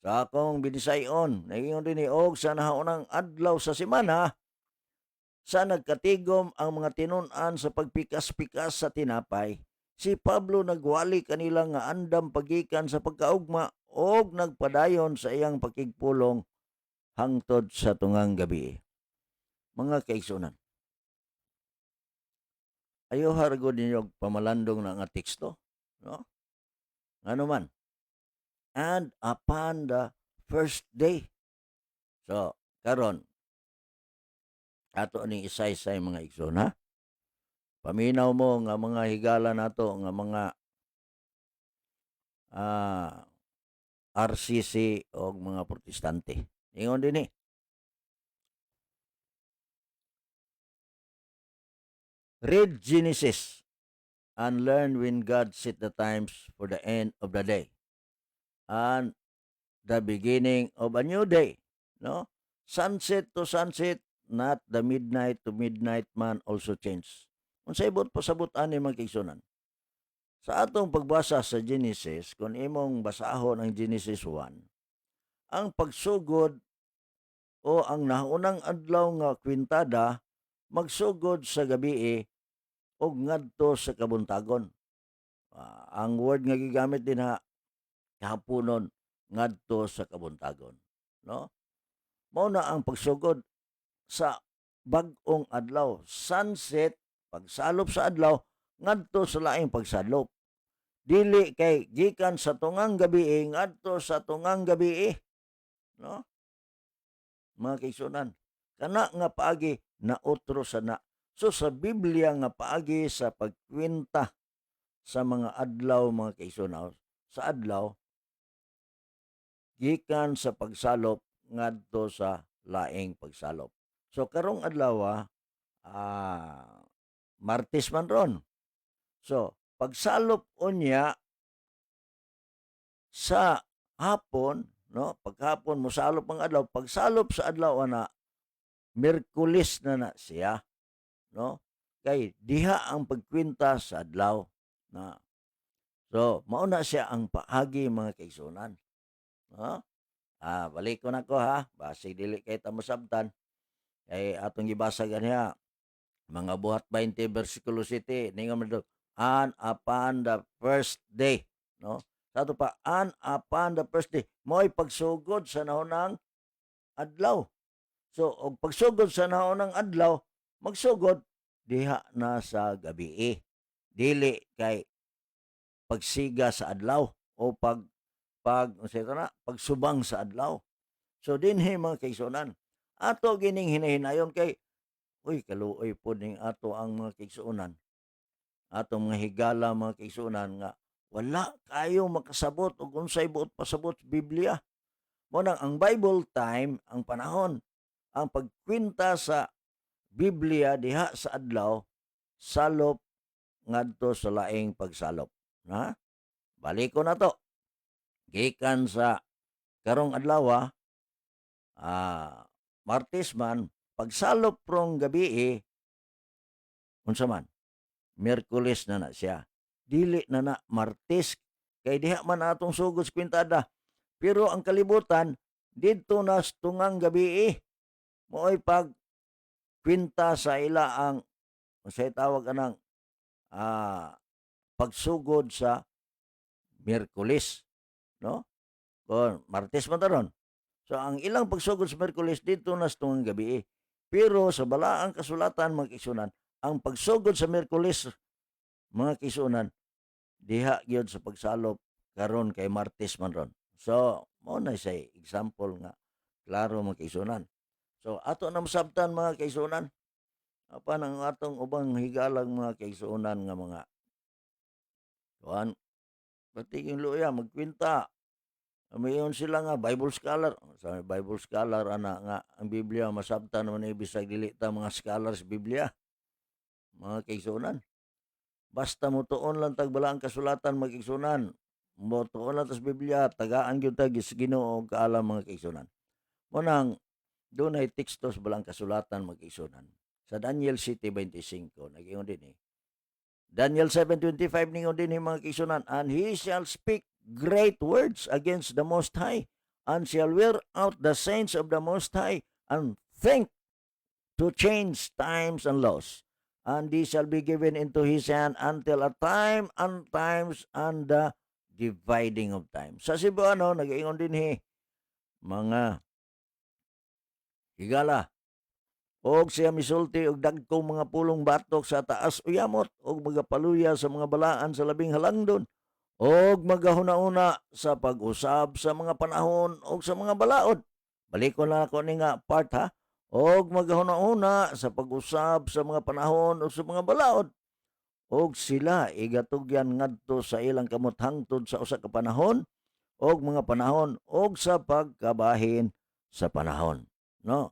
Sa akong binisayon, naingon din og sa nahaunang adlaw sa semana, sa nagkatigom ang mga tinun-an sa pagpikas-pikas sa tinapay, si Pablo nagwali kanila nga andam pagikan sa pagkaugma og nagpadayon sa iyang pakigpulong hangtod sa tungang gabi. Mga kaigsunan, ayaw haragod ninyo pamalandong na nga teksto, no? Ano man, and upon the first day. So, karon ato ning isa-isa mga igsoon, ha? Paminaw mo nga mga higala nato nga mga ah, RCC o mga protestante. Ingon din read Genesis and learn when God set the times for the end of the day and the beginning of a new day. No? Sunset to sunset, not the midnight to midnight man also change. Kung sa ibot pasabot ani mga kaigsunan. Sa atong pagbasa sa Genesis, kung imong basahon ang Genesis 1, ang pagsugod o ang naunang adlaw nga kwintada magsugod sa gabii og ngadto sa kabuntagon. Ang word nga gigamit din ha kahaponon ngadto sa kabuntagon, no? Mao na ang pagsugod sa bag-ong adlaw, sunset pagsalop sa adlaw ngadto sa laing pagsalop. Dili kay gikan sa tungang gabii ngadto sa tungang gabii, no? Mga kaigsunan, kana nga paagi na otro sana. So sa Biblia nga paagi sa pagkwenta sa mga adlaw mga kaigsunan, sa adlaw gikan sa pagsalop ngadto sa laing pagsalop. So karong adlaw Martes man ron. So pagsalop unya sa hapon, no? Paghapon mo salop ang adlaw, pagsalop sa adlaw ana Miyerkules na siya, no? Kay diha ang pagkwenta sa adlaw na. So mao na siya ang paagi mga kaigsunan, no? Balik ko na ko ha, basi dili kay ta mosabtan. Kay atong gibasa ganiha mga buhat 20 bersikulo 7 ningon man daw, and upon the first day, no? Sa ato pa, and upon the first day, mo'y pagsugod sa nahunang adlaw. So, og pagsugod sa naunang adlaw, magsugod diha na sa gabii. Dili kay pagsiga sa adlaw o unsay na pagsubang sa adlaw. So dinhi mga kaigsuonan, ato gining hinahinayon kay uy kaluoy pod ning ato ang mga kaigsuonan. Atong mga higala mga kaigsuonan nga wala kayo makasabot og unsay buot pasabot sa Biblia. Mo nang ang Bible time, ang panahon, ang pagkwinta sa Biblia diha sa adlaw salop ngadto sa laing pagsalop. Na? Balik ko na to. Gikan sa karong adlaw Martes man, pagsalop rong gabii, unsa man, Miyerkules na siya. Dili na Martes, kay diha man atong sugod sa kwintada. Pero ang kalibutan, didto na tungang gabii, mo'y pagkwinta sa ila ang, unsay tawag anang, pagsugod sa Miyerkules, no? Kon Martes man taron. So ang ilang pagsugod sa Miyerkules dito na sa tungang gabii. Pero sa balaang kasulatan mga kaigsunan, ang pagsugod sa Miyerkules mga kaigsunan diha gyud sa pagsalop karon kay Martes man ron. So mao na say example nga klaro mga kaigsunan. So ato na masabtan mga kaigsunan apan ang atong ubang higalang mga kaigsunan nga mga kuan pati yung luya magkwinta. Mayon sila nga Bible scholar. Sa Bible scholar ana nga ang Biblia masabtan man ni bisag dili ta mga scholar sa Biblia. Mga kaigsunan. Basta mo tuon lang tag balaang kasulatan mga kaigsunan. Mo tuon lang ta sa Biblia, tagaan gyud ta sa Ginoo kaalam mga kaigsunan. Mo nang dunay teksto sa balaang kasulatan mga kaigsunan. Sa Daniel 7:25 nag-ingon din Daniel 7:25 ningon din mga kaigsunan, and he shall speak great words against the Most High and shall wear out the saints of the Most High, and think to change times and laws. And these shall be given into his hand until a time and times and the dividing of time. Sa Cebuano, nag-iingon din mga higala, og siya misulti og dagkong mga pulong batok sa taas uyamot, og magapaluya sa mga balaan sa labing halangdon, og magahuna-una sa pag-usab sa mga panahon og sa mga balaod. Balikon lang ako ni nga part ha. Og magahuna-una sa pag-usab sa mga panahon o sa mga balaod. Og sila igatugyan ngadto sa ilang kamot hangtod sa usa ka panahon og mga panahon og sa pagkabahin sa panahon. No?